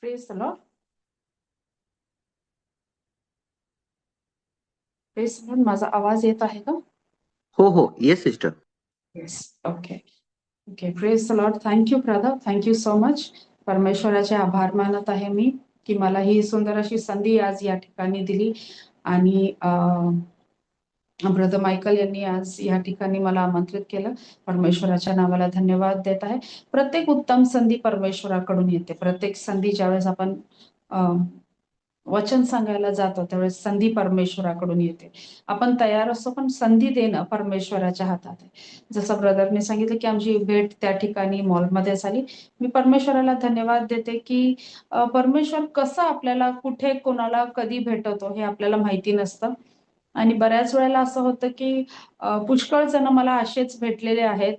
Praise the Lord. Praise the Lord. माझा आवाज येत आहे का? हो हो, yes sister. Yes. Okay okay. Praise the Lord. Thank you brother, thank you so much. परमेश्वराचे आभार मानत आहे मी की मला ही सुंदर अशी संधी आज या ठिकाणी दिली आणि ब्रदर मायकल यांनी आज या ठिकाणी मला आमंत्रित केलं. परमेश्वराच्या नावाला धन्यवाद देत आहे. प्रत्येक उत्तम संधी परमेश्वराकडून येते. प्रत्येक संधी ज्यावेळेस आपण वचन सांगायला जातो त्यावेळेस संधी परमेश्वराकडून येते. आपण तयार असतो पण संधी देणं परमेश्वराच्या हातात आहे. जसं ब्रदरने सांगितलं की आमची भेट त्या ठिकाणी मॉलमध्ये झाली. मी परमेश्वराला धन्यवाद देते की परमेश्वर कसं आपल्याला कुठे कोणाला कधी भेटवतो हे आपल्याला माहिती नसतं आणि बऱ्याच वेळेला असं होतं की पुष्कळ जण मला असेच भेटलेले आहेत.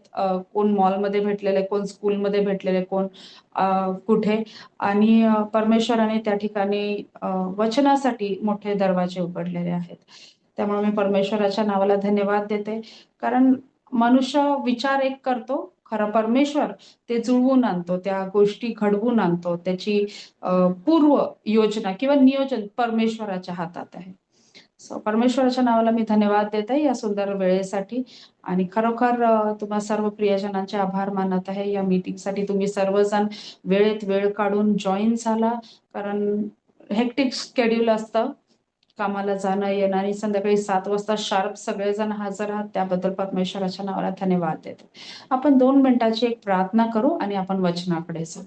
कोण मॉलमध्ये भेटलेले, कोण स्कूलमध्ये भेटलेले, कोण कुठे आणि परमेश्वराने त्या ठिकाणी वचनासाठी मोठे दरवाजे उघडलेले आहेत. त्यामुळे मी परमेश्वराच्या नावाला धन्यवाद देते. कारण मनुष्य विचार एक करतो, खरं परमेश्वर ते जुळवून आणतो, त्या गोष्टी घडवून आणतो. त्याची पूर्व योजना किंवा नियोजन परमेश्वराच्या हातात आहे. परमेश्वराच्या नावाला मी धन्यवाद देते या सुंदर वेळेसाठी आणि खरोखर तुम्हा सर्व प्रियजनांचे आभार मानत आहे. या मीटिंगसाठी तुम्ही सर्वजण वेळेत वेळ काढून जॉईन झाला. कारण हेक्टिक शेड्यूल असतं, कामाला जाणं येणं आणि संध्याकाळी 7 वाजता शार्प सगळेजण हजर आहात त्याबद्दल परमेश्वराच्या नावाला धन्यवाद देते. आपण 2 मिनिटाची एक प्रार्थना करू आणि आपण वचनाकडे जाऊ.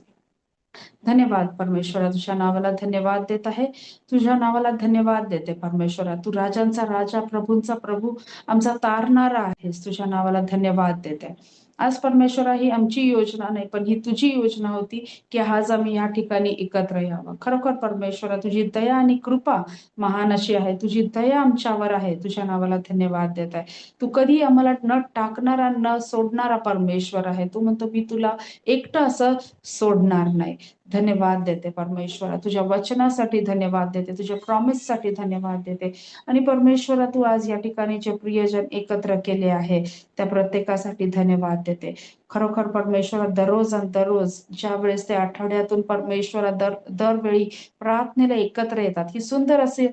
धन्यवाद परमेश्वरा, तुझ्या नावाला धन्यवाद देत आहे. तुझ्या नावाला धन्यवाद देते परमेश्वरा. तू राजांचा राजा, प्रभूंचा प्रभू, आमचा तारणारा आहेस. तुझ्या नावाला धन्यवाद देते. आज परमेश्वरा ही आमची योजना नाही पण ही तुझी योजना होती की आज आम्ही या ठिकाणी एकत्र यावं. खरोखर परमेश्वरा तुझी दया आणि कृपा महान अशी आहे. तुझी दया आमच्यावर आहे. तुझ्या नावाला धन्यवाद देत आहे. तू कधी आम्हाला न टाकणारा न सोडणारा परमेश्वर आहे. तू म्हणतो मी तुला एकटं असं सोडणार नाही. धन्यवाद देते परमेश्वरा. तुझ्या वचनासाठी धन्यवाद देते, तुझ्या प्रॉमिससाठी धन्यवाद देते आणि परमेश्वरा तू आज या ठिकाणी जे प्रियजन एकत्र केले आहे त्या प्रत्येकासाठी धन्यवाद देते. खरोखर परमेश्वरा दररोज ज्या वेळेस ते आठवड्यातून परमेश्वरा दरवेळी प्रार्थनेला एकत्र येतात. ही सुंदर असे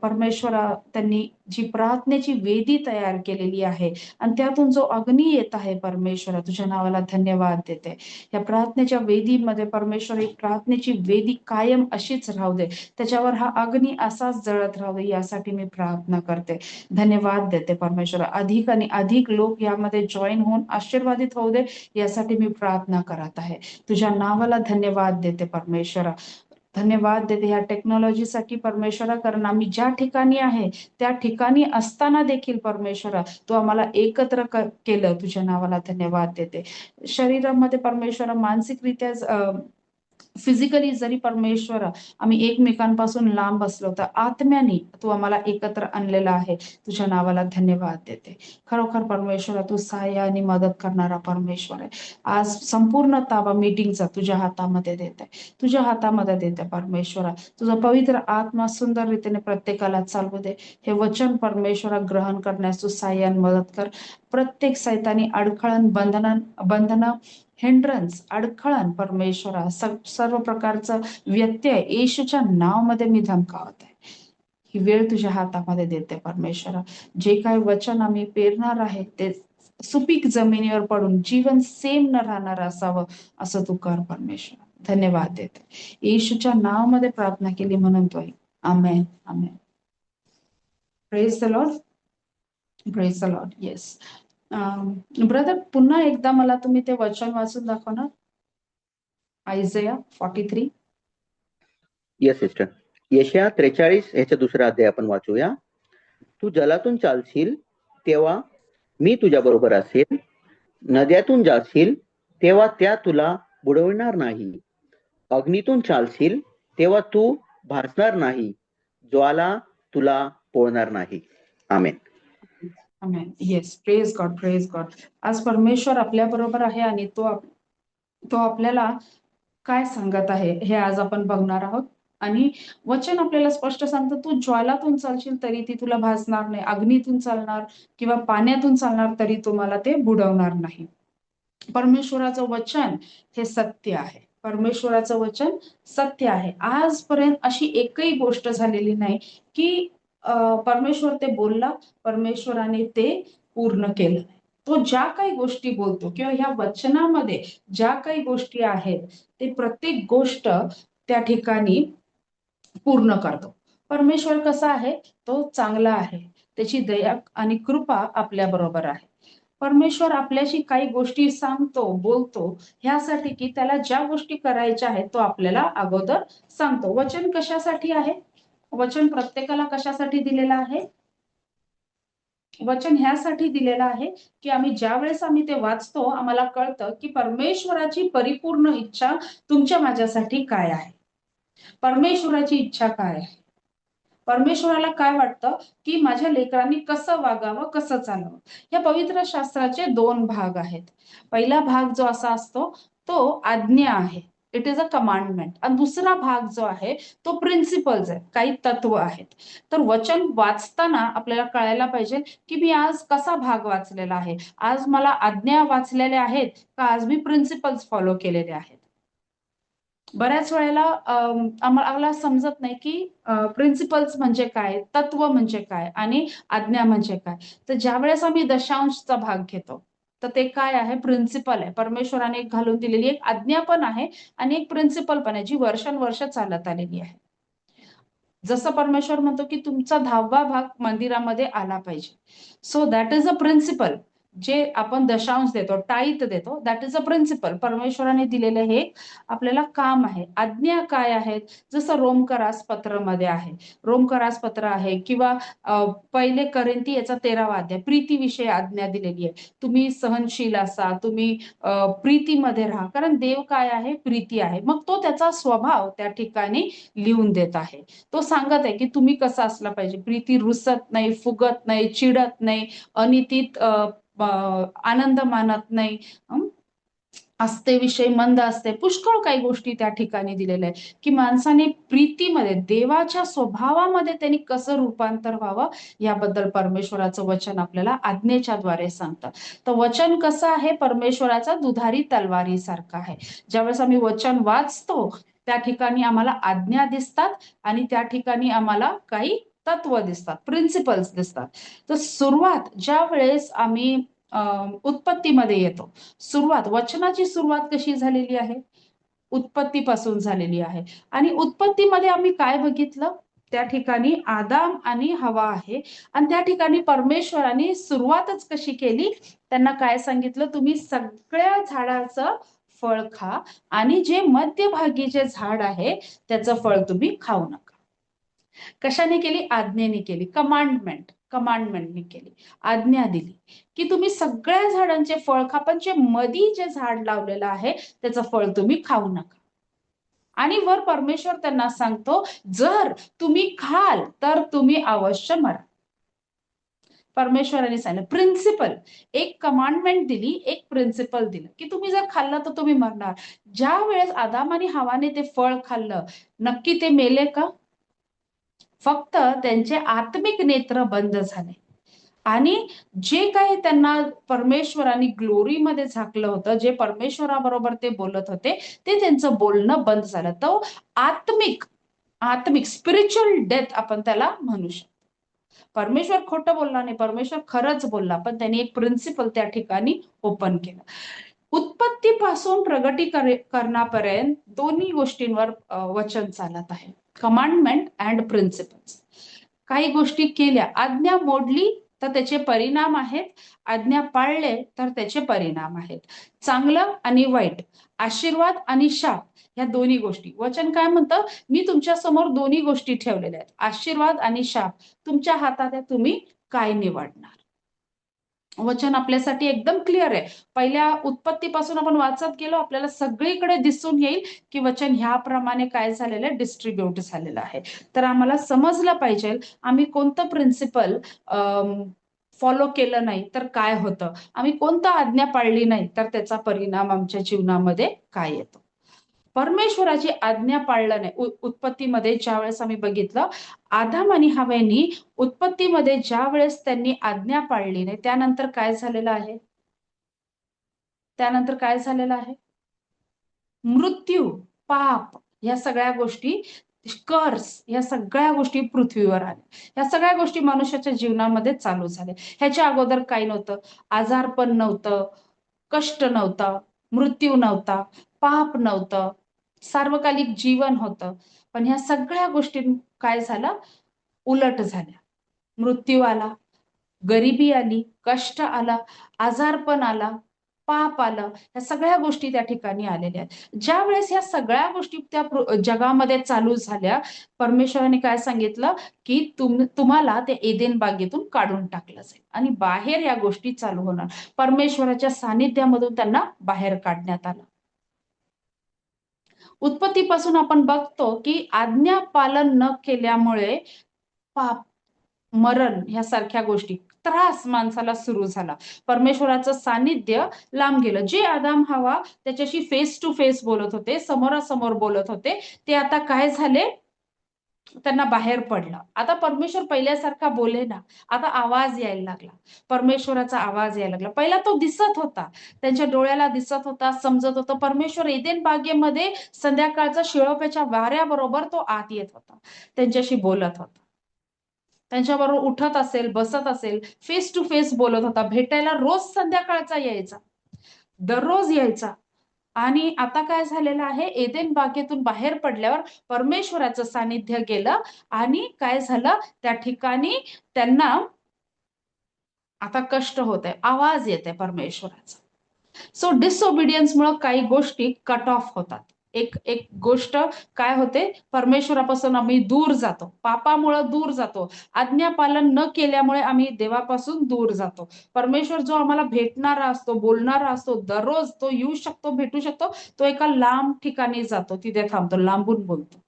परमेश्वरा त्यांनी जी प्रार्थनेची वेदी तयार केलेली आहे आणि त्यातून जो अग्नी येत आहे परमेश्वरा, तुझ्या नावाला धन्यवाद देते. या प्रार्थनेच्या वेदीमध्ये परमेश्वर एक प्रार्थनेची वेदी कायम अशीच राहू दे, त्याच्यावर हा अग्नी असाच जळत राहू दे यासाठी मी प्रार्थना करते. धन्यवाद देते परमेश्वरा. अधिक आणि अधिक लोक यामध्ये जॉईन होऊन आशीर्वादित होऊ दे यासाठी मी प्रार्थना करत आहे. तुझ्या नावाला धन्यवाद देते परमेश्वरा. धन्यवाद देते ह्या टेक्नॉलॉजीसाठी परमेश्वरा. कारण आम्ही ज्या ठिकाणी आहे त्या ठिकाणी असताना देखील परमेश्वरा तू आम्हाला एकत्र केलं. तुझ्या नावाला धन्यवाद देते. शरीरामध्ये परमेश्वरा मानसिकरित्या फिजिकली जरी परमेश्वरा आम्ही एकमेकांपासून लांब असलो तर आत्म्याने तू आम्हाला एकत्र आणलेला आहे. तुझ्या नावाला धन्यवाद देते. खरोखर परमेश्वरा तू सहाय्य आणि मदत करणारा परमेश्वर आहे. आज संपूर्ण ताबा मीटिंगचा तुझ्या हातामध्ये देत आहे, तुझ्या हातामध्ये देत आहे परमेश्वरा. तुझा पवित्र आत्मा सुंदर रीतीने प्रत्येकाला चालवू दे. हे वचन परमेश्वरा ग्रहण करण्यास तू सहाय्य आणि मदत कर. प्रत्येक सैतानी अडखळण बंधन हिंड्रन्स अडखळण परमेश्वरा सर्व प्रकारचं व्यत्यय येशूच्या नावामध्ये मी धमकावत आहे. ही वेळ तुझ्या हातामध्ये देते परमेश्वरा. जे काही वचन आम्ही पेरणार आहे ते सुपीक जमिनीवर पडून जीवन सेम न राहणार असावं असं तू कर परमेश्वरा. धन्यवाद देते. येशूच्या नावामध्ये प्रार्थना केली म्हणून तो amen amen. Praise the Lord. Praise the Lord. Yes brother, पुन्हा एकदा मला तुम्ही ते वचन वाचून दाखवणार. आयझया 43. Yes sister. यशया 43 ह्याचा दुसरा अध्याय आपण वाचूया. तू जलातून चालशील तेव्हा मी तुझ्या बरोबर असेल, नद्यातून जाशील तेव्हा त्या तुला बुडविणार नाही, अग्नीतून चालशील तेव्हा तू भासणार नाही, ज्वाला तुला पोळणार नाही. Amen. Amen. Yes. Praise God, praise God. आज परमेश्वर आपल्या बरोबर आहे आणि तो आपल्याला काय सांगत आहे हे आज आपण बघणार आहोत. आणि वचन आपल्याला स्पष्ट सांगतं, तू ज्वालातून चालशील तरी ती तुला भासणार नाही, अग्नीतून चालणार किंवा पाण्यातून चालणार तरी तुम्हाला ते बुडवणार नाही. परमेश्वराचं वचन हे सत्य आहे. परमेश्वराचं वचन सत्य आहे. आजपर्यंत अशी एकही गोष्ट झालेली नाही की परमेश्वर ते बोलला, परमेश्वराने ते पूर्ण केलं. तो ज्या काही गोष्टी बोलतो किंवा ह्या वचनामध्ये ज्या काही गोष्टी आहेत ते प्रत्येक गोष्ट त्या ठिकाणी पूर्ण करतो. परमेश्वर कसा आहे? तो चांगला आहे. त्याची दया आणि कृपा आपल्या बरोबर आहे. परमेश्वर आपल्याशी काही गोष्टी सांगतो, बोलतो ह्यासाठी की त्याला ज्या गोष्टी करायच्या आहेत तो आपल्याला अगोदर सांगतो. वचन कशासाठी आहे? वचन प्रत्येकाला कशासाठी दिलेलं आहे? वचन ह्यासाठी दिलेलं आहे की ज्या वेळेस आम्ही ते वाचतो आम्हाला कळतं की परमेश्वराची परिपूर्ण इच्छा तुमच्या माझ्यासाठी काय आहे. परमेश्वराची इच्छा काय आहे? परमेश्वराला काय वाटतं की माझ्या लेकरांनी कसं वागावं, कसं चालावं. या पवित्र शास्त्राचे 2 भाग आहेत. पहिला भाग जो असा असतो तो आज्ञा आहे, इट इज अ कमांडमेंट. आणि दुसरा भाग जो आहे तो प्रिन्सिपल्स आहे, काही तत्व आहेत. तर वचन वाचताना आपल्याला कळायला पाहिजे की मी आज कसा भाग वाचलेला आहे. आज मला आज्ञा वाचलेल्या आहेत का आज मी प्रिन्सिपल्स फॉलो केलेले आहेत. बऱ्याच वेळेला आम्हाला समजत नाही की प्रिन्सिपल्स म्हणजे काय, तत्व म्हणजे काय आणि आज्ञा म्हणजे काय. तर ज्या वेळेस आम्ही दशांशचा भाग घेतो तर ते काय आहे? प्रिन्सिपल आहे. परमेश्वराने एक घालून दिलेली एक आज्ञा पण आहे आणि एक प्रिन्सिपल पण आहे जी वर्षानुवर्ष चालत आलेली आहे. जसं परमेश्वर म्हणतो की तुमचा 10वा भाग मंदिरामध्ये आला पाहिजे. So that is a principle. जे आपण दशांश देतो, टाईत देतो, दॅट इज अ प्रिन्सिपल. परमेश्वराने दिलेलं हे आपल्याला काम आहे. आज्ञा काय आहेत? जसं रोमकरास पत्रामध्ये आहे, रोमकरास पत्र आहे किंवा पहिले करिंथी याचा 13वा अध्याय प्रीतीविषयी आज्ञा दिलेली आहे. तुम्ही सहनशील असा, तुम्ही प्रीतीमध्ये राहा, कारण देव काय आहे? प्रीती आहे. मग तो त्याचा स्वभाव त्या ठिकाणी लिहून देत आहे. तो सांगत आहे की तुम्ही कसं असलं पाहिजे. प्रीती रुसत नाही, फुगत नाही, चिडत नाही, अनितीत आनंद मानत नाही, असते विषय मंद असते. पुष्कळ काही गोष्टी त्या ठिकाणी दिलेल्या आहे की माणसाने प्रीतीमध्ये देवाच्या स्वभावामध्ये त्यांनी कसं रूपांतर व्हावं याबद्दल परमेश्वराचं वचन आपल्याला आज्ञेच्या द्वारे सांगतं. तर वचन कसं आहे? परमेश्वराचा दुधारी तलवारी सारखं आहे. ज्यावेळेस आम्ही वचन वाचतो त्या ठिकाणी आम्हाला आज्ञा दिसतात आणि त्या ठिकाणी आम्हाला काही तत्व दिसतात, प्रिन्सिपल्स दिसतात. तर सुरुवात ज्या वेळेस आम्ही उत्पत्तीमध्ये येतो, सुरुवात वचनाची सुरुवात कशी झालेली आहे? उत्पत्तीपासून झालेली आहे. आणि उत्पत्तीमध्ये आम्ही काय बघितलं? त्या ठिकाणी आदाम आणि हवा आहे आणि त्या ठिकाणी परमेश्वराने सुरुवातच कशी केली? त्यांना काय सांगितलं? तुम्ही सगळ्या झाडाचं फळ खा आणि जे मध्यभागी जे झाड आहे त्याचं फळ तुम्ही खाऊ नका. कशाने केली? आज्ञेने केली. कमांडमेंटने केली. आज्ञा दिली की तुम्ही सगळ्या झाडांचे फळ खा, पण जे मधी जे झाड लावलेलं आहे त्याचं फळ तुम्ही खाऊ नका. आणि वर परमेश्वर त्यांना सांगतो जर तुम्ही खाल तर तुम्ही अवश्य मरा. परमेश्वराने सांगितलं प्रिन्सिपल, एक कमांडमेंट दिली, एक प्रिन्सिपल दिलं की तुम्ही जर खाल्लं तर तुम्ही मरणार. ज्या वेळेस आदाम आणि हवाने ते फळ खाल्लं, नक्की ते मेले का? फक्त त्यांचे आत्मिक नेत्र बंद झाले आणि जे काही त्यांना परमेश्वराने ग्लोरीमध्ये झाकलं होतं, जे परमेश्वराबरोबर ते बोलत होते ते त्यांचं बोलणं बंद झालं. तो आत्मिक आत्मिक स्पिरिच्युअल डेथ आपण त्याला म्हणू शकतो. परमेश्वर खोटं बोलला नाही, परमेश्वर खरंच बोलला, पण त्यांनी एक प्रिन्सिपल त्या ठिकाणी ओपन केलं. उत्पत्तीपासून करण्यापर्यंत दोन्ही गोष्टींवर वचन चालत आहे, कमांडमेंट अँड प्रिन्सिपल्स. काही गोष्टी केल्या, आज्ञा मोडली तर त्याचे परिणाम आहेत, आज्ञा पाळले तर त्याचे परिणाम आहेत. चांगलं आणि वाईट, आशीर्वाद आणि शाप, या दोन्ही गोष्टी. वचन काय म्हणतं? मी तुमच्या समोर दोन्ही गोष्टी ठेवलेल्या आहेत, आशीर्वाद आणि शाप. तुमच्या हातात आहे, तुम्ही काय निवडणार? वचन आपल्यासाठी एकदम क्लिअर आहे. पहिल्या उत्पत्तीपासून आपण वाचत गेलो, आपल्याला सगळीकडे दिसून येईल की वचन ह्याप्रमाणे काय झालेलं आहे? डिस्ट्रीब्यूट झालेलं आहे. तर आम्हाला समजलं पाहिजे आम्ही कोणतं प्रिन्सिपल फॉलो केलं नाही तर काय होतं, आम्ही कोणतं आज्ञा पाळली नाही तर त्याचा परिणाम आमच्या जीवनामध्ये काय येतो. परमेश्वराची आज्ञा पाळलं नाही. उत्पत्तीमध्ये ज्या वेळेस आम्ही बघितलं, आदाम आणि हव्वानी उत्पत्तीमध्ये ज्या वेळेस त्यांनी आज्ञा पाळली नाही त्यानंतर काय झालेलं आहे? त्यानंतर काय झालेलं आहे? मृत्यू, पाप, या सगळ्या गोष्टी, कर्स, या सगळ्या गोष्टी पृथ्वीवर आल्या. या सगळ्या गोष्टी मनुष्याच्या जीवनामध्ये चालू झाल्या. ह्याच्या अगोदर काही नव्हतं. आजारपण नव्हतं, कष्ट नव्हतं, मृत्यू नव्हता, पाप नव्हतं, सार्वकालिक जीवन होतं. पण ह्या सगळ्या गोष्टी काय झालं, उलट झाल्या. मृत्यू आला, गरिबी आली, कष्ट आला, आजारपण आला, पाप आलं. या सगळ्या गोष्टी त्या ठिकाणी आलेल्या आहेत. ज्या वेळेस ह्या सगळ्या गोष्टी त्या जगामध्ये चालू झाल्या, परमेश्वराने काय सांगितलं की तुम्हाला ते एदेन बागेतून काढून टाकलं जाईल आणि बाहेर या गोष्टी चालू होणार. परमेश्वराच्या सानिध्यामधून त्यांना बाहेर काढण्यात आलं. उत्पत्तीपासून आपण बघतो की आज्ञा पालन न केल्यामुळे पाप, मरण ह्यासारख्या गोष्टी, त्रास माणसाला सुरू झाला. परमेश्वराचं सानिध्य लांब गेलं. जे आदाम हवा त्याच्याशी फेस टू फेस बोलत होते, समोरासमोर बोलत होते, ते आता काय झाले, त्यांना बाहेर पडलं. आता परमेश्वर पहिल्यासारखा बोले ना, आता आवाज यायला लागला, परमेश्वराचा आवाज यायला लागला. पहिला तो दिसत होता, त्यांच्या डोळ्याला दिसत होता, समजत होतं. परमेश्वर एदेन बागेमध्ये संध्याकाळचा शिळोप्याच्या वाऱ्याबरोबर तो आत येत होता, त्यांच्याशी बोलत होता, त्यांच्याबरोबर उठत असेल, बसत असेल, फेस टू फेस बोलत होता, भेटायला रोज संध्याकाळचा यायचा, दररोज यायचा. आणि आता काय झालेलं आहे, एदेन बागेतून बाहेर पडल्यावर परमेश्वराचं सानिध्य गेलं आणि काय झालं, त्या ठिकाणी त्यांना आता कष्ट होत आहे, आवाज येत आहे परमेश्वराचा. सो डिसओबिडियन्समुळे काही गोष्टी कट ऑफ होतात. एक एक गोष्ट काय होते, परमेश्वरापासून आम्ही दूर जातो, पापामुळे दूर जातो, आज्ञापालन न केल्यामुळे आम्ही देवापासून दूर जातो. परमेश्वर जो आम्हाला भेटणारा असतो, बोलणारा असतो, दररोज तो येऊ शकतो, भेटू शकतो, तो एका लांब ठिकाणी जातो, तिथे थांबतो, लांबून बोलतो.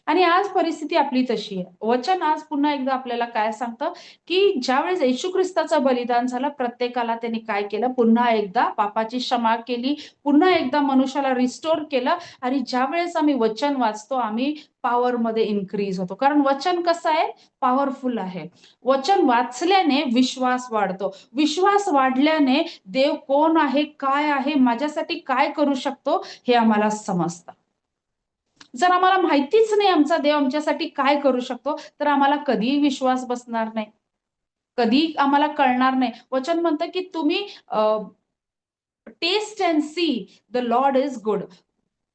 आणि आज परिस्थिती आपली तशी आहे. वचन आज पुन्हा एकदा आपल्याला काय सांगतं की ज्यावेळेस येशू ख्रिस्ताचं बलिदान झालं, प्रत्येकाला त्यांनी काय केलं, पुन्हा एकदा पापाची क्षमा केली, पुन्हा एकदा मनुष्याला रिस्टोर केलं. आणि ज्यावेळेस आम्ही वचन वाचतो, आम्ही पॉवर मध्ये इन्क्रीज होतो. कारण वचन कसं आहे, पॉवरफुल आहे. वचन वाचल्याने विश्वास वाढतो, विश्वास वाढल्याने देव कोण आहे, काय आहे, माझ्यासाठी काय करू शकतो, हे आम्हाला समजतं. जर आम्हाला माहितीच नाही आमचा देव आमच्यासाठी काय करू शकतो, तर आम्हाला कधीही विश्वास बसणार नाही, कधी आम्हाला कळणार नाही. वचन म्हणतं की तुम्ही taste and see the Lord is good.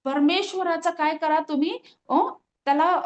परमेश्वराचा काय करा तुम्ही, त्याला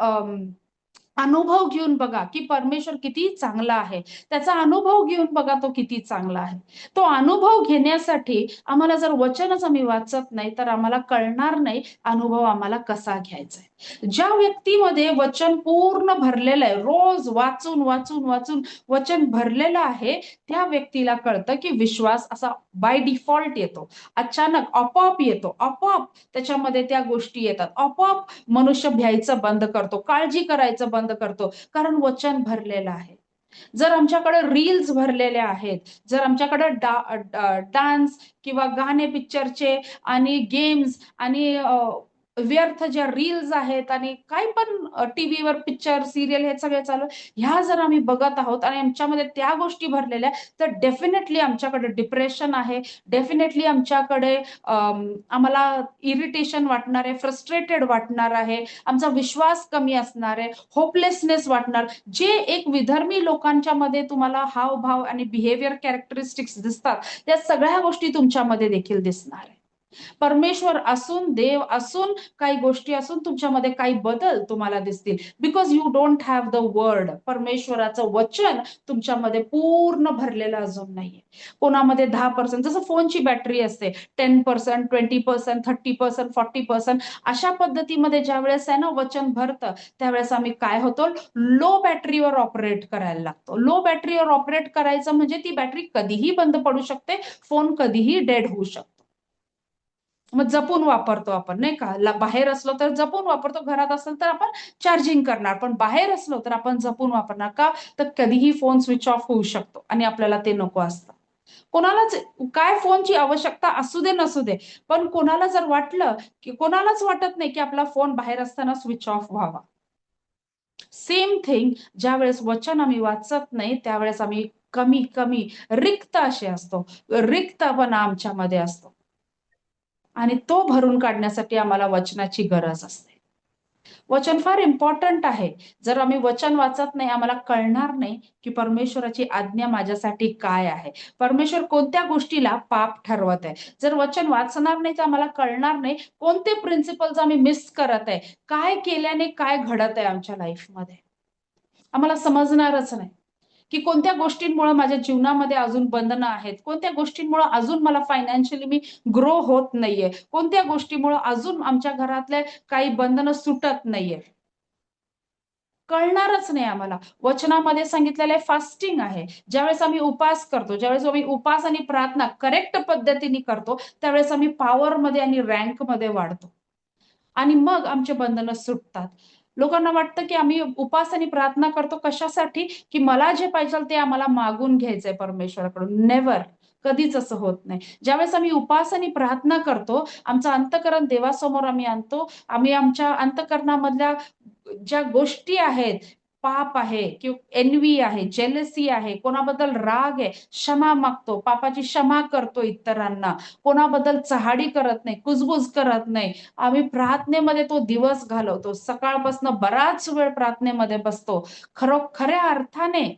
अनुभव घेऊन बघा की परमेश्वर किती चांगला आहे, त्याचा अनुभव घेऊन बघा तो किती चांगला आहे. तो अनुभव घेण्यासाठी आम्हाला जर वचनच आम्ही वाचत नाही, तर आम्हाला कळणार नाही अनुभव आम्हाला कसा घ्यायचा आहे. ज्या व्यक्तीमध्ये वचन पूर्ण भरलेलं आहे, रोज वाचून वाचून वाचून वचन भरलेलं आहे, त्या व्यक्तीला कळतं की विश्वास असा बाय डिफॉल्ट येतो, अचानक आपोआप येतो, आपोआप त्याच्यामध्ये त्या गोष्टी येतात, आपोआप मनुष्य भ्यायचं बंद करतो, काळजी करायचं बंद करतो, कारण वचन भरलेलं आहे. जर आमच्याकडे रील्स भरलेले आहेत, जर आमच्याकडे डान्स किंवा गाणे पिक्चरचे आणि गेम्स आणि व्यर्थ ज्या रील्स आहेत आणि काही पण टीव्हीवर पिक्चर सिरियल हे सगळे चालू, ह्या जर आम्ही बघत आहोत आणि आमच्यामध्ये त्या गोष्टी भरलेल्या, तर डेफिनेटली आमच्याकडे डिप्रेशन आहे, डेफिनेटली आमच्याकडे आम्हाला इरिटेशन वाटणार आहे, फ्रस्ट्रेटेड वाटणार आहे, आमचा विश्वास कमी असणार आहे, होपलेसनेस वाटणार. जे एक विधर्मी लोकांच्या मध्ये तुम्हाला हावभाव आणि बिहेवियर कॅरेक्टरिस्टिक्स दिसतात, त्या सगळ्या गोष्टी तुमच्यामध्ये देखील दिसणार आहे. परमेश्वर असून, देव असून, काही गोष्टी असून तुमच्यामध्ये काही बदल तुम्हाला दिसतील, because you don't have the word. परमेश्वराचं वचन तुमच्यामध्ये पूर्ण भरलेलं अजून नाहीये. कोणामध्ये 10%, जसं फोनची बॅटरी असते, 10%, 20%, 30%, 40%, अशा पद्धतीमध्ये ज्या वेळेस आहे ना वचन भरतं, त्यावेळेस आम्ही काय होतो, लो बॅटरीवर ऑपरेट करायला लागतो. लो बॅटरीवर ऑपरेट करायचं म्हणजे ती बॅटरी कधीही बंद पडू शकते, फोन कधीही डेड होऊ शकतो. मग जपून वापरतो आपण, नाही का, बाहेर असलो तर जपून वापरतो, घरात असेल तर आपण चार्जिंग करणार, पण बाहेर असलो तर आपण जपून वापरणार का, तर कधीही फोन स्विच ऑफ होऊ शकतो आणि आपल्याला ते नको असतं. कोणालाच काय फोनची आवश्यकता असू दे नसू दे, पण कोणाला जर वाटलं की, कोणालाच वाटत नाही की आपला फोन बाहेर असताना स्विच ऑफ व्हावा. सेम थिंग, ज्या वेळेस वचन आम्ही वाचत नाही, त्यावेळेस आम्ही कमी रिक्त असे असतो, रिक्तपणा आमच्यामध्ये असतो. आणि तो भरून काढण्यासाठी आम्हाला वचनाची गरज असते. वचन फार इम्पॉर्टंट आहे. जर आम्ही वचन वाचत नाही, आम्हाला कळणार नाही की परमेश्वराची आज्ञा माझ्यासाठी काय आहे, परमेश्वर कोणत्या गोष्टीला पाप ठरवत आहे. जर वचन वाचणार नाही तर आम्हाला कळणार नाही कोणते प्रिन्सिपल्स आम्ही मिस करत आहे, काय केल्याने काय घडत आहे आमच्या लाईफमध्ये. आम्हाला समजणारच नाही की कोणत्या गोष्टींमुळे माझ्या जीवनामध्ये अजून बंधनं आहेत, कोणत्या गोष्टींमुळे अजून मला फायनान्शियली मी ग्रो होत नाहीये, कोणत्या गोष्टीमुळे अजून आमच्या घरातले काही बंधनं सुटत नाहीये. कळणारच नाही आम्हाला. वचनामध्ये सांगितलेलं फास्टिंग आहे. ज्यावेळेस आम्ही उपास करतो, ज्यावेळेस आम्ही उपास आणि प्रार्थना करेक्ट पद्धतीने करतो, त्यावेळेस आम्ही पॉवरमध्ये आणि रँकमध्ये वाढतो आणि मग आमचे बंधनं सुटतात. लोकांना वाटतं की आम्ही उपास आणि प्रार्थना करतो कशासाठी, की मला जे पाहिजे ते आम्हाला मागून घ्यायचंय परमेश्वराकडून. नेव्हर, कधीच असं होत नाही. ज्यावेळेस आम्ही उपास आणि प्रार्थना करतो, आमचं अंतःकरण देवासमोर आम्ही आणतो, आम्ही आमच्या अंतःकरणामधल्या ज्या गोष्टी आहेत, पाप आहे किंवा एन्वी आहे, जेलसी आहे, कोणाबद्दल राग आहे, क्षमा मागतो, पापाची क्षमा करतो इतरांना, कोणाबद्दल चहाडी करत नाही, कुजबुज करत नाही. आम्ही प्रार्थनेमध्ये तो दिवस घालवतो, सकाळपासून बराच वेळ प्रार्थनेमध्ये बसतो, खऱ्या अर्थाने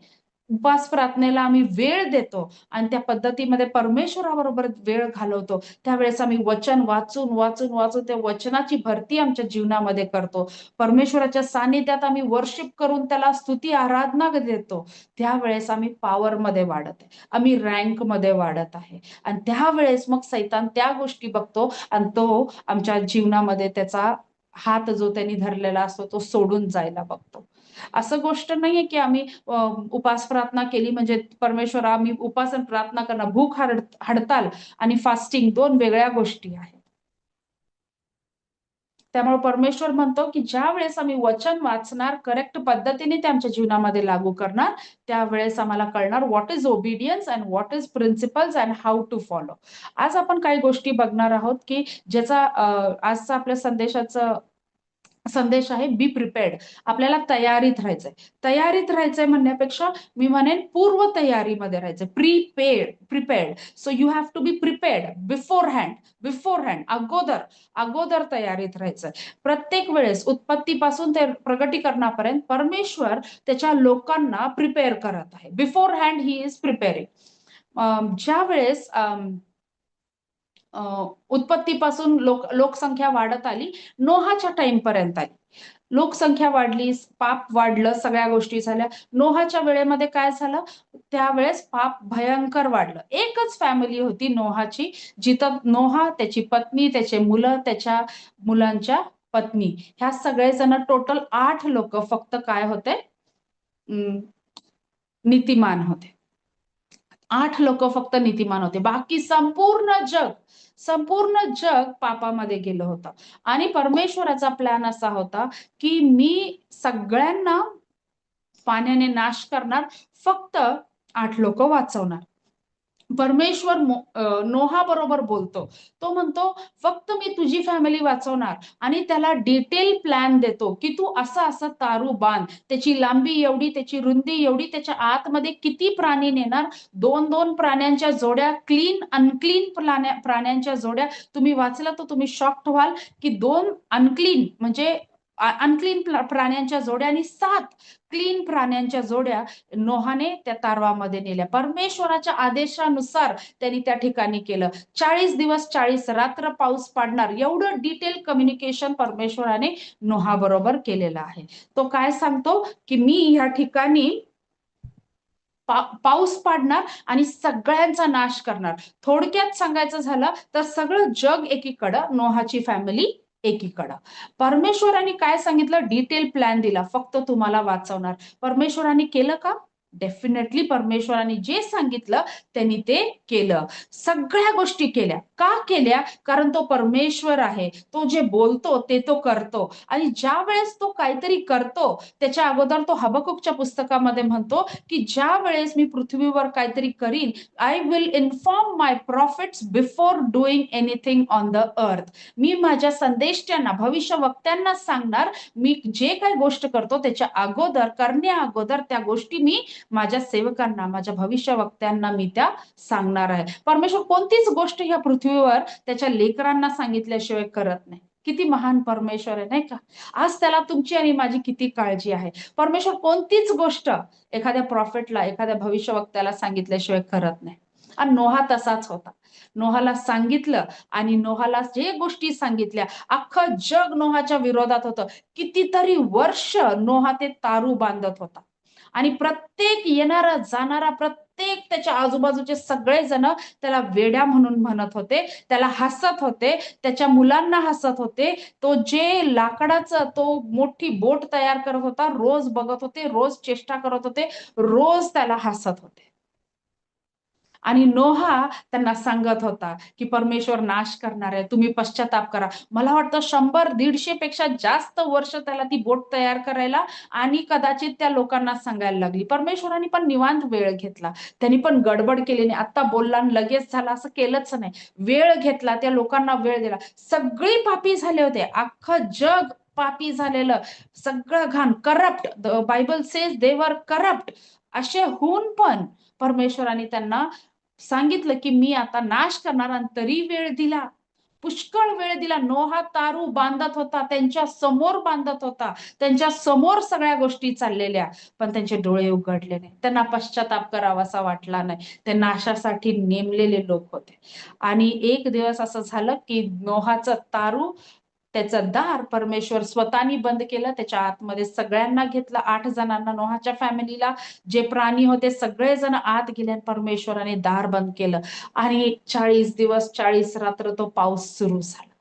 उपास प्रार्थनेला आम्ही वेळ देतो आणि त्या पद्धतीमध्ये परमेश्वराबरोबर वेळ घालवतो. त्यावेळेस आम्ही वचन वाचून वाचून वाचून त्या वचनाची भरती आमच्या जीवनामध्ये करतो. परमेश्वराच्या सानिध्यात आम्ही वर्शिप करून त्याला स्तुती आराधना देतो. त्यावेळेस आम्ही पॉवरमध्ये वाढत आहे, आम्ही रँकमध्ये वाढत आहे आणि त्यावेळेस मग सैतान त्या गोष्टी बघतो आणि तो आमच्या जीवनामध्ये त्याचा हात जो त्यांनी धरलेला असतो तो सोडून जायला बघतो. असं गोष्ट नाहीये की आम्ही उपास प्रार्थना केली म्हणजे परमेश्वर, आम्ही उपास आणि प्रार्थना करणं, भूक हडताल आणि फास्टिंग दोन वेगळ्या गोष्टी आहेत. त्यामुळे परमेश्वर म्हणतो की ज्या वेळेस आम्ही वचन वाचणार, करेक्ट पद्धतीने ते आमच्या जीवनामध्ये लागू करणार, त्यावेळेस आम्हाला कळणार what is obedience and what is principles and how to follow. आज आपण काही गोष्टी बघणार आहोत की ज्याचा आजचा आपल्या संदेशाचं संदेश आहे बी प्रिपेअर्ड. आपल्याला तयारीत राहायचंय. तयारीत राहायचंय म्हणण्यापेक्षा मी म्हणेन पूर्व तयारीमध्ये राहायचंय, prepared. So you have to be prepared beforehand, अगोदर तयारीत राहायचंय. प्रत्येक वेळेस उत्पत्तीपासून ते प्रगटीकरणापर्यंत परमेश्वर त्याच्या लोकांना प्रिपेअर करत आहे. Before hand he is preparing. ज्या वेळेस उत्पत्तीपासून लोकसंख्या वाढत आली, नोहाच्या टाइम पर्यंत आली, लोकसंख्या वाढली, पाप वाढलं, सगळ्या गोष्टी झाल्या. नोहाच्या वेळेमध्ये काय झालं, त्यावेळेस पाप भयंकर वाढलं. एकच फॅमिली होती नोहाची, जिथं नोहा, त्याची पत्नी, त्याचे मुलं, त्याच्या मुलांच्या पत्नी, ह्या सगळेजण टोटल 8 लोक फक्त काय होते, नीतिमान होते. 8 लोक फक्त नीतिमान होते. बाकी संपूर्ण जग पापामध्ये गेलं होतं. आणि परमेश्वराचा प्लॅन असा होता की मी सगळ्यांना पाण्याने नाश करणार, फक्त 8 लोक वाचवणार. परमेश्वर नोहा बरोबर बोलतो, तो म्हणतो फक्त मी तुझी फॅमिली वाचवणार आणि त्याला डिटेल प्लॅन देतो की तू असं असं तारू बांध, त्याची लांबी एवढी, त्याची रुंदी एवढी, त्याच्या आतमध्ये किती प्राणी नेणार, 2-2 प्राण्यांच्या जोड्या, क्लीन अनक्लीन प्राण्यांच्या जोड्या. तुम्ही वाचलं तर तुम्ही शॉक्ड व्हाल की 2 अनक्लीन म्हणजे अनक्लीन प्राण्यांच्या जोड्या आणि 7 क्लीन प्राण्यांच्या जोड्या नोहाने त्या तारवामध्ये नेल्या. परमेश्वराच्या आदेशानुसार त्यांनी त्या ठिकाणी केलं. 40 दिवस 40 रात्र पाऊस पाडणार, एवढं डिटेल कम्युनिकेशन परमेश्वराने नोहा बरोबर केलेलं आहे. तो काय सांगतो की मी या ठिकाणी पाऊस पाडणार आणि सगळ्यांचा नाश करणार. थोडक्यात सांगायचं झालं तर सगळं जग एकीकडं, नोहाची फॅमिली एकीकडं. परमेश्वराने काय सांगितलं, डिटेल प्लॅन दिला, फक्त तुम्हाला वाचवणार. परमेश्वराने केलं का? डेफिनेटली परमेश्वराने जे सांगितलं त्यांनी ते केलं. सगळ्या गोष्टी केल्या. का केल्या? कारण तो परमेश्वर आहे. तो जे बोलतो ते तो करतो. आणि ज्या वेळेस तो काहीतरी करतो, त्याच्या अगोदर तो हबक्कूकच्या पुस्तकामध्ये म्हणतो की ज्या वेळेस मी पृथ्वीवर काहीतरी करीन, I will inform my prophets before doing anything on the earth. मी माझ्या संदेष्ट्यांना, भविष्यवक्त्यांना सांगणार, मी जे काही गोष्ट करतो त्याच्या अगोदर, करण्या अगोदर त्या गोष्टी मी माझ्या सेवकांना, माझ्या भविष्यवक्त्यांना मी त्या सांगणार आहे. परमेश्वर कोणतीच गोष्ट ह्या पृथ्वीवर त्याच्या लेकरांना सांगितल्याशिवाय करत नाही. किती महान परमेश्वर आहे नाही का? आज त्याला तुमची आणि माझी किती काळजी आहे. परमेश्वर कोणतीच गोष्ट एखाद्या प्रॉफिटला, एखाद्या भविष्यवक्त्याला सांगितल्याशिवाय करत नाही. आणि नोहा तसाच होता. नोहाला सांगितलं आणि नोहाला जे गोष्टी सांगितल्या, अख्खं जग नोहाच्या विरोधात होतं. कितीतरी वर्ष नोहा ते तारू बांधत होता आणि प्रत्येक येणारा जाणारा, प्रत्येक त्याच्या आजूबाजूचे सगळे जण त्याला वेड्या म्हणून म्हणत होते, त्याला हसत होते, त्याच्या मुलांना हसत होते. तो जे लाकडाचं तो मोठी बोट तयार करत होता, रोज बघत होते, रोज चेष्टा करत होते, रोज त्याला हसत होते. आणि नोहा त्यांना सांगत होता की परमेश्वर नाश करणार आहे, तुम्ही पश्चाताप करा. मला वाटतं 100-150 पेक्षा जास्त वर्ष त्याला ती बोट तयार करायला आणि कदाचित त्या लोकांना सांगायला लागली. परमेश्वरांनी पण निवांत वेळ घेतला, त्यांनी पण गडबड केली नाही. आता बोलला आणि लगेच झाला असं केलंच नाही. वेळ घेतला, त्या लोकांना वेळ दिला. सगळी पापी झाले होते, अख्खं जग पापी झालेलं, सगळं घाण, corrupt. The Bible says they वर करप्ट. असे होऊन पण परमेश्वरांनी त्यांना सांगितलं की मी आता नाश करणार, आणि तरी वेळ दिला, पुष्कळ वेळ दिला. नोहा तारू बांधत होता, त्यांच्या समोर बांधत होता, त्यांच्या समोर सगळ्या गोष्टी चाललेल्या, पण त्यांचे डोळे उघडले नाही. त्यांना पश्चाताप करावासा वाटला नाही. ते नाशासाठी नेमलेले लोक होते. आणि एक दिवस असं झालं की नोहाचं तारू, त्याचं दार परमेश्वर स्वतःनी बंद केलं. त्याच्या आतमध्ये सगळ्यांना घेतलं, 8 जणांना, नोहाच्या फॅमिलीला. जे प्राणी होते सगळेजण आत गेले, परमेश्वराने दार बंद केलं. आणि 40 दिवस 40 रात्र तो पाऊस सुरू झाला.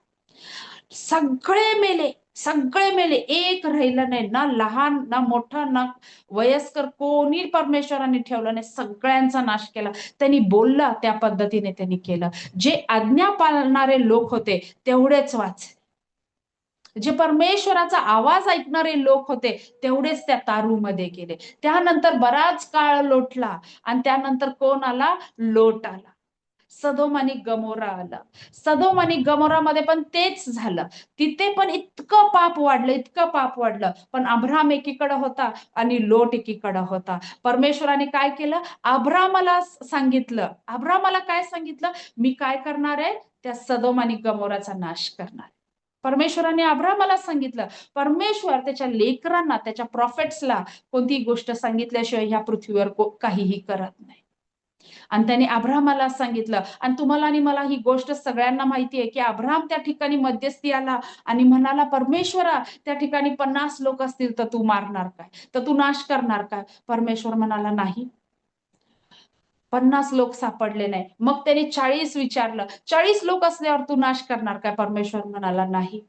सगळे मेले, सगळे मेले, एक राहिलं नाही. ना लहान ना मोठा ना वयस्कर, कोणी परमेश्वराने ठेवलं नाही. सगळ्यांचा नाश केला. त्यांनी बोलला त्या पद्धतीने त्यांनी केलं. जे आज्ञा पाळणारे लोक होते तेवढेच वाचले. जे परमेश्वराचा आवाज ऐकणारे लोक होते तेवढेच त्या तारूमध्ये गेले. त्यानंतर बराच काळ लोटला आणि त्यानंतर कोण आला? लोट आला. सदोम आणि गमोरा आला. सदोम आणि गमोरामध्ये पण तेच झालं. तिथे पण इतकं पाप वाढलं, इतकं पाप वाढलं. पण अब्राम एकीकडे होता आणि लोट एकीकडे होता. परमेश्वराने काय केलं? अब्रामाला सांगितलं. अब्रामाला काय सांगितलं? मी काय करणार आहे? त्या सदोम आणि गमोराचा नाश करणार. परमेश्वराने अब्रामाला सांगितलं. परमेश्वर त्याच्या लेकरांना, त्याच्या प्रॉफिट्सला कोणतीही गोष्ट सांगितल्याशिवाय ह्या पृथ्वीवर काहीही करत नाही. आणि त्याने अब्रामाला सांगितलं. आणि तुम्हाला आणि मला ही गोष्ट सगळ्यांना माहिती आहे की अब्राम त्या ठिकाणी मध्यस्थी आला आणि म्हणाला, परमेश्वरा, त्या ठिकाणी 50 लोक असतील तर तू मारणार काय? तर तू नाश करणार काय? परमेश्वर म्हणाला, नाही. 50 लोक सापडले नाही. मग त्याने 40 विचारलं, 40 लोक असल्यावर तू नाश करणार काय? परमेश्वर म्हणाला, नाही.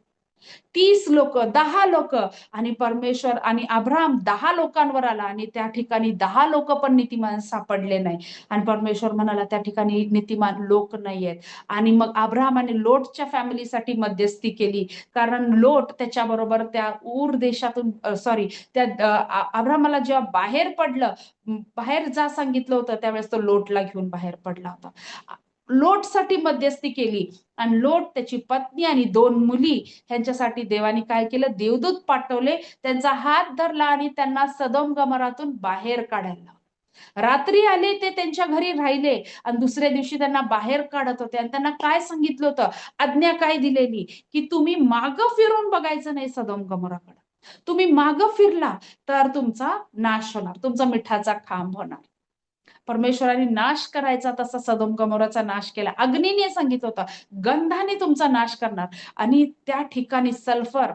30 लोक, 10 लोक, आणि परमेश्वर आणि अब्राम 10 लोकांवर आला आणि त्या ठिकाणी 10 लोक पण नीतिमान सापडले नाही. आणि परमेश्वर म्हणाला, त्या ठिकाणी नीतिमान लोक नाही आहेत. आणि मग अब्रामाने लोटच्या फॅमिलीसाठी मध्यस्थी केली, कारण लोट त्याच्याबरोबर त्या ऊर देशातून त्या अब्रामाला जेव्हा बाहेर पडलं, बाहेर जा सांगितलं होतं, त्यावेळेस तो लोटला घेऊन बाहेर पडला होता. लोटसाठी मध्यस्थी केली. आणि लोट, त्याची पत्नी आणि 2 मुली ह्यांच्यासाठी देवाने काय केलं? देवदूत पाठवले, त्यांचा हात धरला आणि त्यांना सदोम गमोरातून बाहेर काढायला. रात्री आले, ते त्यांच्या घरी राहिले आणि दुसऱ्या दिवशी त्यांना बाहेर काढत होते. आणि त्यांना काय सांगितलं होतं? आज्ञा काय दिलेली? की तुम्ही मागं फिरून बघायचं नाही सदोम गमोराकडे. तुम्ही मागं फिरला तर तुमचा नाश होणार, तुमचा मिठाचा खांब होणार. परमेश्वराने नाश करायचा तसा सदोम गमोराचा नाश केला. अग्नीने सांगितलं होतं, गंधाने तुमचा नाश करणार. आणि त्या ठिकाणी सल्फर,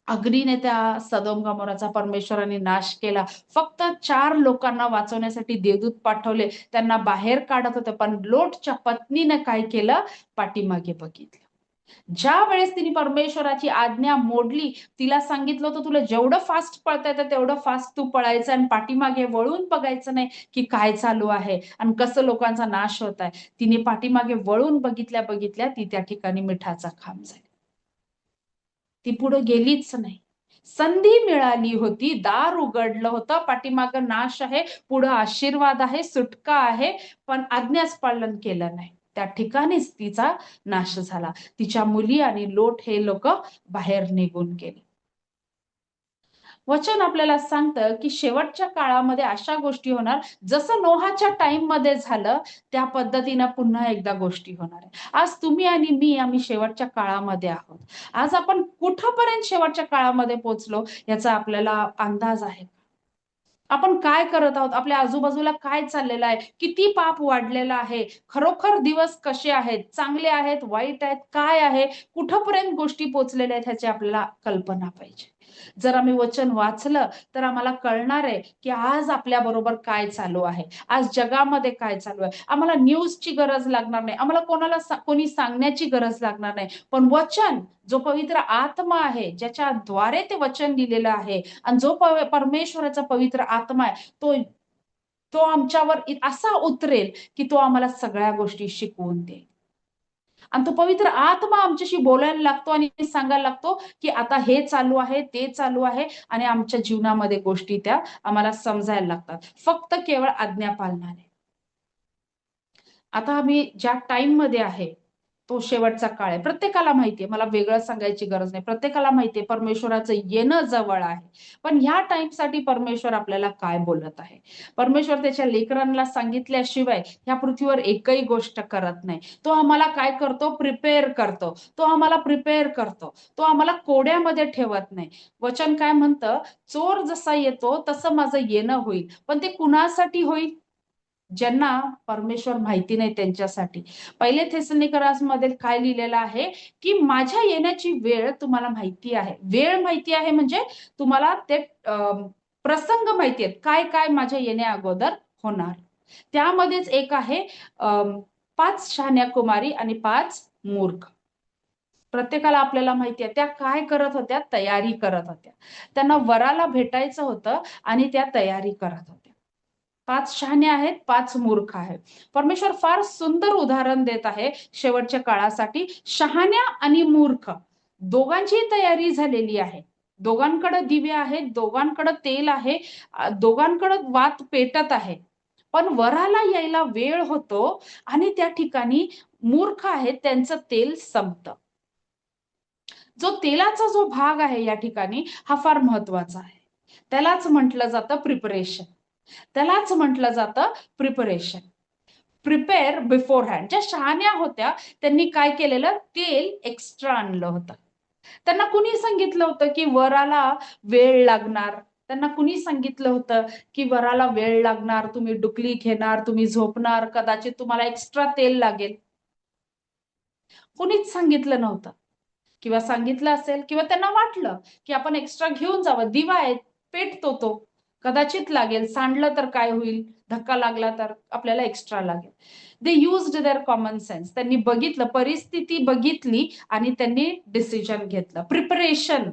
अग्नीने त्या सदोम गमोराचा परमेश्वराने नाश केला. फक्त 4 लोकांना वाचवण्यासाठी देवदूत पाठवले, त्यांना बाहेर काढत होते. पण लोटच्या पत्नीने काय केलं? पाठीमागे बघितलं. ज्या वेळेस तिने परमेश्वराची आज्ञा मोडली, तिला सांगितलं होतं, तुला जेवढं फास्ट पळता येतं तेवढं फास्ट तू पळायचं आणि पाठीमागे वळून बघायचं नाही की काय चालू आहे आणि कसं लोकांचा नाश होत आहे. तिने पाठीमागे वळून बघितल्या बघितल्या ती त्या ठिकाणी मिठाचा खांब झाली. ती पुढे गेलीच नाही. संधी मिळाली होती, दार उघडलं होतं, पाठीमागं नाश आहे, पुढं आशीर्वाद आहे, सुटका आहे, पण आज्ञाच पालन केलं नाही. त्या ठिकाणीच तिचा नाश झाला. तिच्या मुली आणि लोट हे लोक बाहेर निघून गेले. वचन आपल्याला सांगतं की शेवटच्या काळामध्ये अशा गोष्टी होणार, जसं नोहाच्या टाइम मध्ये झालं त्या पद्धतीनं पुन्हा एकदा गोष्टी होणार आहे. आज तुम्ही आणि मी आम्ही शेवटच्या काळामध्ये आहोत. आज आपण कुठपर्यंत शेवटच्या काळामध्ये पोहोचलो याचा आपल्याला अंदाज आहे? आपण काय करत आहोत? आपल्या आजूबाजूला काय चाललेलं आहे? किती पाप वाढलेलं आहे? खरोखर दिवस कसे आहेत? चांगले आहेत, वाईट आहेत, काय आहे? कुठपर्यंत गोष्टी पोहोचलेल्या आहेत ह्याची आपल्याला कल्पना पाहिजे. जर आम्ही वचन वाचलं तर आम्हाला कळणार आहे की आज आपल्या बरोबर काय चालू आहे, आज जगामध्ये काय चालू आहे. आम्हाला न्यूजची गरज लागणार नाही, आम्हाला कोणी सांगण्याची गरज लागणार नाही. पण वचन, जो पवित्र आत्मा आहे ज्याच्याद्वारे ते वचन लिहिलेलं आहे, आणि जो परमेश्वराचा पवित्र आत्मा आहे तो तो आमच्यावर असा उतरेल की तो आम्हाला सगळ्या गोष्टी शिकवून देईल. आणि तो पवित्र आत्मा आमच्याशी बोलायला लागतो आणि सांगायला लागतो की आता हे चालू आहे, ते चालू आहे, आणि आमच्या जीवनामध्ये गोष्टी त्या आम्हाला समजायला लागतात, फक्त केवळ आज्ञा पालनाने. आता आम्ही ज्या टाइम मध्ये आहे तो शेवटचा काळ आहे. प्रत्येकाला माहितीये, मला वेगळं सांगायची गरज नाही. प्रत्येकाला माहितीये परमेश्वराचं येणं जवळ आहे. पण ह्या टाइमसाठी परमेश्वर आपल्याला काय बोलत आहे? परमेश्वर त्याच्या लेकरांना सांगितल्याशिवाय ह्या पृथ्वीवर एकही गोष्ट करत नाही. तो आम्हाला काय करतो? प्रिपेअर करतो. तो आम्हाला प्रिपेअर करतो. तो आम्हाला कोड्यामध्ये ठेवत नाही. वचन काय म्हणतं? चोर जसा येतो तसं माझं येणं होईल. पण ते कुणासाठी होईल? ज्यांना परमेश्वर माहिती नाही त्यांच्यासाठी. पहिले थेसलोनिकरासमध्ये काय लिहिलेलं आहे की माझ्या येण्याची वेळ तुम्हाला माहिती आहे. वेळ माहिती आहे म्हणजे तुम्हाला ते प्रसंग माहिती आहेत, काय काय माझ्या येण्या अगोदर होणार. त्यामध्येच एक आहे 5 शहाण्या कुमारी आणि 5 मूर्ख. प्रत्येकाला आपल्याला माहिती आहे त्या काय करत होत्या? तयारी करत होत्या. त्यांना वराला भेटायचं होतं आणि त्या तयारी करत होत्या. 5 शहाणे आहेत, 5 मूर्ख आहेत. परमेश्वर फार सुंदर उदाहरण देत आहे शेवटच्या काळासाठी. शहाण्या आणि मूर्ख दोघांची तयारी झालेली आहे. दोघांकडे दिवे आहेत, दोघांकडे तेल आहे, दोघांकडे वात पेटत आहे. पण वराला यायला वेळ होतो आणि त्या ठिकाणी मूर्ख आहेत, त्यांचं तेल संपतं. जो तेलाचा जो भाग आहे या ठिकाणी हा फार महत्वाचा आहे. त्यालाच म्हटलं जातं प्रिपरेशन. त्यालाच म्हटलं जातं प्रिपरेशन. Prepare before hand. ज्या शहाण्या होत्या त्यांनी काय केलेलं? तेल एक्स्ट्रा आणलं होतं. त्यांना कुणी सांगितलं होतं की वराला वेळ लागणार? त्यांना कुणी सांगितलं होतं की वराला वेळ लागणार, तुम्ही डुकली घेणार, तुम्ही झोपणार, कदाचित तुम्हाला एक्स्ट्रा तेल लागेल? कुणीच सांगितलं नव्हतं. किंवा सांगितलं असेल किंवा त्यांना वाटलं की आपण एक्स्ट्रा घेऊन जावं, दिवा आहे, पेटतो तो, कदाचित लागेल, सांडलं तर काय होईल, धक्का लागला तर आपल्याला एक्स्ट्रा लागेल. दे युज्ड देअर कॉमन सेन्स. त्यांनी बघितलं, परिस्थिती बघितली आणि त्यांनी डिसिजन घेतलं. प्रिपरेशन.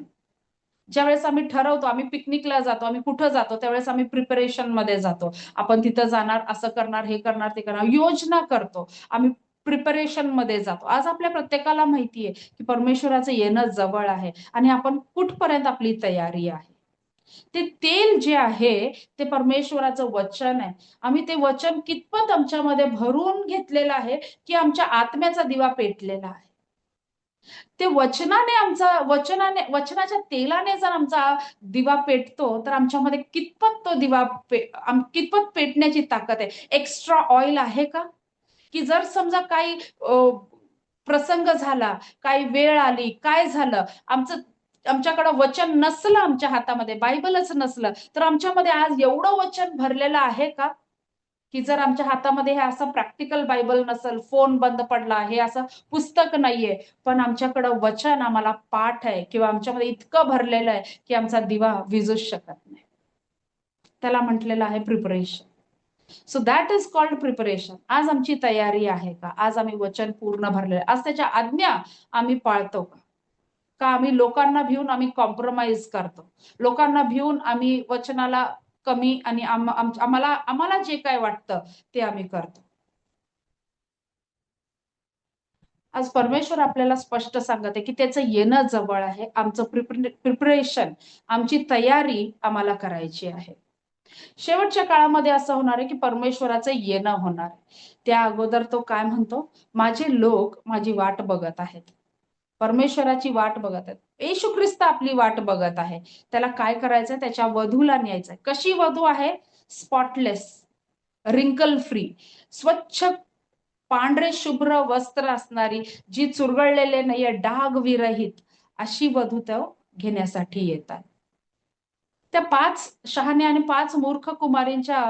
ज्यावेळेस आम्ही ठरवतो, आम्ही पिकनिकला जातो, आम्ही कुठं जातो, त्यावेळेस आम्ही प्रिपरेशन मध्ये जातो. आपण तिथं जाणार, असं करणार, हे करणार, ते करणार, योजना करतो. आम्ही प्रिपरेशन मध्ये जातो. आज आपल्या प्रत्येकाला माहितीये की परमेश्वराचं येणं जवळ आहे आणि आपण कुठपर्यंत आपली तयारी आहे. ते तेल जे आहे ते परमेश्वराचं वचन आहे. आम्ही ते वचन कितपत आमच्यामध्ये भरून घेतलेलं आहे की आमच्या आत्म्याचा दिवा पेटलेला आहे. ते वचनाच्या तेलाने जर आमचा दिवा पेटतो तर आमच्यामध्ये कितपत तो दिवा कितपत पेटण्याची ताकद आहे? एक्स्ट्रा ऑइल आहे का? की जर समजा काही प्रसंग झाला, काही वेळ आली, काय झालं, आमच्याकडं वचन नसलं, आमच्या हातामध्ये बायबलच नसलं, तर आमच्यामध्ये आज एवढं वचन भरलेलं आहे का? की जर आमच्या हातामध्ये हे असं प्रॅक्टिकल बायबल नसेल, फोन बंद पडला, हे असं पुस्तक नाहीये, पण आमच्याकडं वचन आम्हाला पाठ आहे किंवा आमच्यामध्ये इतकं भरलेलं आहे की आमचा दिवा विजूच शकत नाही. त्याला म्हटलेलं आहे preparation. So that is called preparation. आज आमची तयारी आहे का? आज आम्ही वचन पूर्ण भरले? आज त्याच्या आज्ञा आम्ही पाळतो का? का आम्ही लोकांना भिवून आम्ही कॉम्प्रोमाइज करतो? लोकांना भिवून आम्ही वचनाला कमी आणि आम्हाला जे काय वाटतं ते आम्ही करतो? आज परमेश्वर आपल्याला स्पष्ट सांगत आहे की त्याचं येणं जवळ आहे. आमचं प्रिपरेशन, आमची तयारी आम्हाला करायची आहे. शेवटच्या काळामध्ये असं होणार आहे की परमेश्वराचं येणं होणार आहे. त्या अगोदर तो काय म्हणतो? माझे लोक माझी वाट बघत आहेत. परमेश्वराची वाट बघत आहेत. येशू ख्रिस्त आपली वाट बघत आहे. त्याला काय करायचंय? त्याच्या वधूला न्यायचंय. कशी वधू आहे? स्पॉटलेस, रिंकल फ्री, स्वच्छ पांढरे शुभ्र वस्त्र असणारी, जी चुरगळलेले नाहीये, डाग विरहित, अशी वधू तो घेण्यासाठी येतात. त्या 5 शहाण्या आणि 5 मूर्ख कुमारींच्या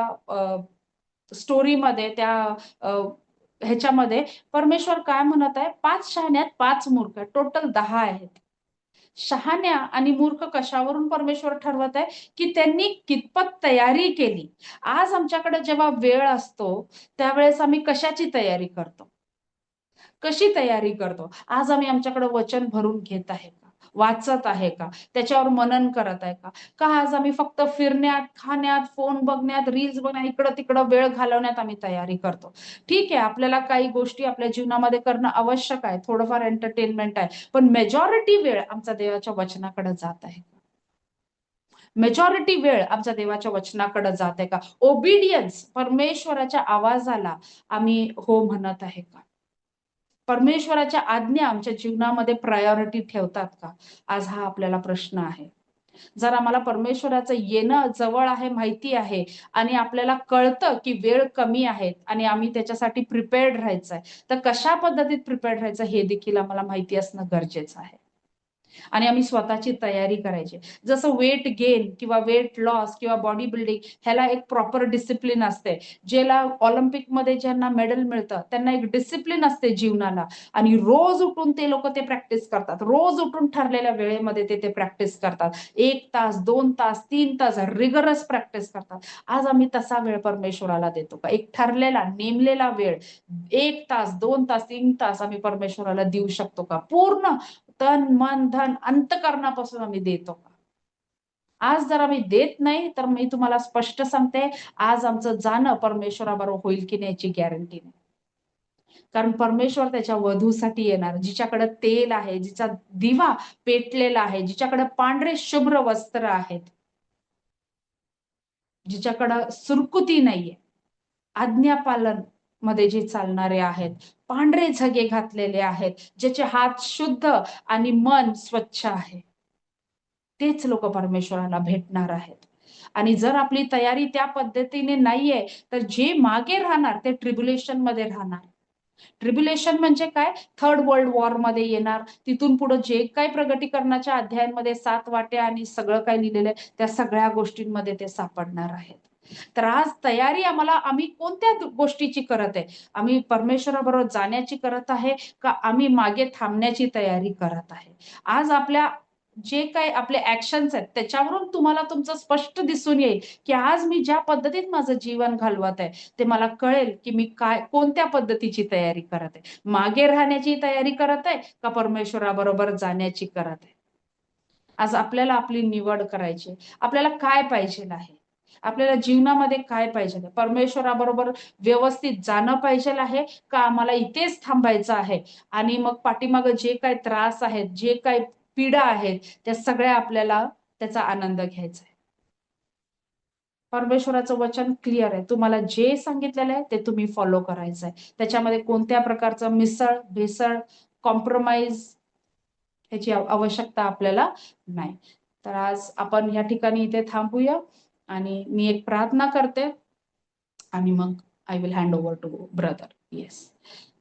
स्टोरीमध्ये, त्या ह्याच्यामध्ये परमेश्वर काय म्हणत आहे? 5 शहाण्यात 5 मूर्ख, टोटल 10 आहेत. शहाण्या आणि मूर्ख कशावरून परमेश्वर ठरवत आहे? की त्यांनी कितपत तयारी केली. आज आमच्याकडे जेव्हा वेळ असतो, त्यावेळेस आम्ही कशाची तयारी करतो? कशी तयारी करतो? आज आम्ही आमच्याकडे वचन भरून घेत आहे का? वाचत आहे का? त्याच्यावर मनन करत आहे का? का आज आम्ही फक्त फिरण्यात, खाण्यात, फोन बघण्यात, रील्स बघण्यात, इकडं-तिकडं वेळ घालवण्यात आम्ही तयारी करतो? ठीक आहे, आपल्याला काही गोष्टी आपल्या जीवनामध्ये करणं आवश्यक आहे. थोडंफार एंटरटेनमेंट आहे. पण मेजॉरिटी वेळ आमचा देवाच्या वचनाकडे जात आहे का? मेजॉरिटी वेळ आमच्या देवाच्या वचनाकडे जात आहे का? ओबिडियन्स, परमेश्वराच्या आवाजाला आम्ही हो म्हणत आहे का? परमेश्वराच्या आज्ञा आमच्या जीवनामध्ये प्रायोरिटी ठेवतात का? आज हा आपल्याला प्रश्न आहे. जर आम्हाला परमेश्वराचं येणं जवळ आहे माहिती आहे, आणि आपल्याला कळतं की वेळ कमी आहे आणि आम्ही त्याच्यासाठी प्रिपेअर्ड राहायचंय, तर कशा पद्धतीत प्रिपेअर्ड राहायचं हे देखील आम्हाला माहिती असणं गरजेचं आहे. आणि आम्ही स्वतःची तयारी करायची. जसं वेट गेन किंवा वेट लॉस किंवा बॉडी बिल्डिंग, ह्याला एक प्रॉपर डिसिप्लिन असते. ज्याला ऑलिम्पिकमध्ये ज्यांना मेडल मिळतं, त्यांना एक डिसिप्लिन असते जीवनाला, आणि रोज उठून ते लोक ते प्रॅक्टिस करतात. रोज उठून ठरलेल्या वेळेमध्ये ते प्रॅक्टिस करतात. 1 तास, 2 तास, 3 तास रिगरस प्रॅक्टिस करतात. आज आम्ही तसा वेळ परमेश्वराला देतो का? एक ठरलेला, नेमलेला वेळ 1 तास, 2 तास, 3 तास आम्ही परमेश्वराला देऊ शकतो का? पूर्ण तन, मन, धन, अंतःकरणापासून आम्ही देतो का? आज जर आम्ही देत नाही, तर मी तुम्हाला स्पष्ट सांगते, आज आमचं जाणं परमेश्वराबरोबर होईल की नाही याची गॅरंटी नाही. कारण परमेश्वर त्याच्या वधूसाठी येणार, जिच्याकडे तेल आहे, जिचा दिवा पेटलेला आहे, जिच्याकडे पांढरे शुभ्र वस्त्र आहेत, जिच्याकडं सुरकुती नाहीये, आज्ञापालन मध्ये जे चालणारे आहेत, पांढरे झगे घातलेले आहेत, ज्याचे हात शुद्ध आणि मन स्वच्छ आहे, तेच लोक परमेश्वराला भेटणार आहेत. आणि जर आपली तयारी त्या पद्धतीने नाहीये, तर जे मागे राहणार ते ट्रिब्युलेशन मध्ये राहणार. ट्रिब्युलेशन म्हणजे काय? थर्ड वर्ल्ड वॉर मध्ये येणार. तिथून पुढे जे काही प्रगटीकरणाच्या अध्यायांमध्ये 7 वाट्या आणि सगळं काही लिहिलेलं आहे, त्या सगळ्या गोष्टींमध्ये ते सापडणार आहेत. तर आज तयारी आम्ही कोणत्या गोष्टीची करत आहे? आम्ही परमेश्वराबरोबर जाण्याची करत आहे, का आम्ही मागे थांबण्याची तयारी करत आहे? आज आपल्या जे काही आपले ऍक्शन्स आहेत, त्याच्यावरून तुम्हाला तुमचं स्पष्ट दिसून येईल की आज मी ज्या पद्धतीत माझं जीवन घालवत आहे, ते मला कळेल की मी कोणत्या पद्धतीची तयारी करत आहे. मागे राहण्याची तयारी करत आहे का परमेश्वराबरोबर जाण्याची करत आहे? आज आपल्याला आपली निवड करायची. आपल्याला काय पाहिजे आहे? आपल्याला जीवनामध्ये काय पाहिजे आहे? परमेश्वराबरोबर व्यवस्थित जाणं पाहिजे आहे, का आम्हाला इथेच थांबायचं आहे आणि मग पाठीमागे जे काही त्रास आहेत, जे काही पीडा आहेत, त्या सगळ्या आपल्याला त्याचा आनंद घ्यायचा आहे. परमेश्वराचं वचन क्लिअर आहे. तुम्हाला जे सांगितलेलं आहे ते तुम्ही फॉलो करायचं आहे. त्याच्यामध्ये कोणत्या प्रकारचं मिसळ, भेसळ, कॉम्प्रोमाइज ह्याची आवश्यकता आपल्याला नाही. तर आज आपण या ठिकाणी इथे थांबूया, आणि मी एक प्रार्थना करते, आणि मग I will hand over to brother. Yes.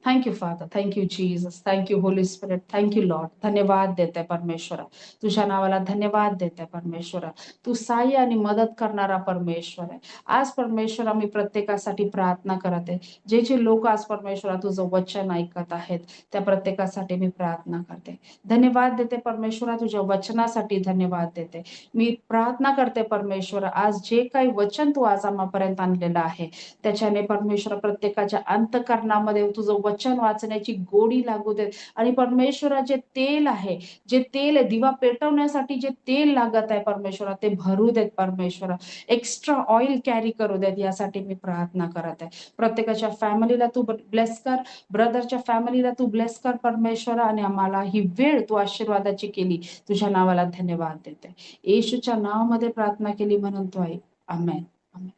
Thank you Father, thank you Jesus, thank you Holy Spirit, thank you Lord. धन्यवाद देते परमेश्वरा, तुझ्या नावाला धन्यवाद देते परमेश्वरा. तू सहाय्य आणि मदत करणारा परमेश्वर आहे. आज परमेश्वरा मी प्रत्येकासाठी प्रार्थना करत आहे. जे जे लोक आज परमेश्वरा तुझं वचन ऐकत आहेत, त्या प्रत्येकासाठी मी प्रार्थना करते. धन्यवाद देते परमेश्वरा, तुझ्या वचनासाठी धन्यवाद देते. मी प्रार्थना करते परमेश्वर, आज जे काही वचन तू आज आम्हापर्यंत आणलेलं आहे, त्याच्याने परमेश्वर प्रत्येकाच्या अंतःकरणामध्ये तुझं वचन वाचण्याची गोडी लागू देत. आणि परमेश्वरा जे तेल आहे, जे तेल दिवा पेटवण्यासाठी जे तेल लागत आहे परमेश्वरा, ते भरू देत परमेश्वरा. एक्स्ट्रा ऑइल कॅरी करू देत, यासाठी मी प्रार्थना करत आहे. प्रत्येकाच्या फॅमिलीला तू ब्लेस कर, ब्रदरच्या फॅमिलीला तू ब्लेस कर परमेश्वरा, आणि आम्हाला ही वेळ तू आशीर्वादाची केली, तुझ्या नावाला धन्यवाद देते. येशूच्या नावामध्ये प्रार्थना केली म्हणून तो आहे. Amen. Amen.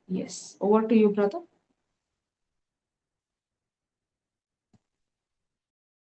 Yes, over to you brother.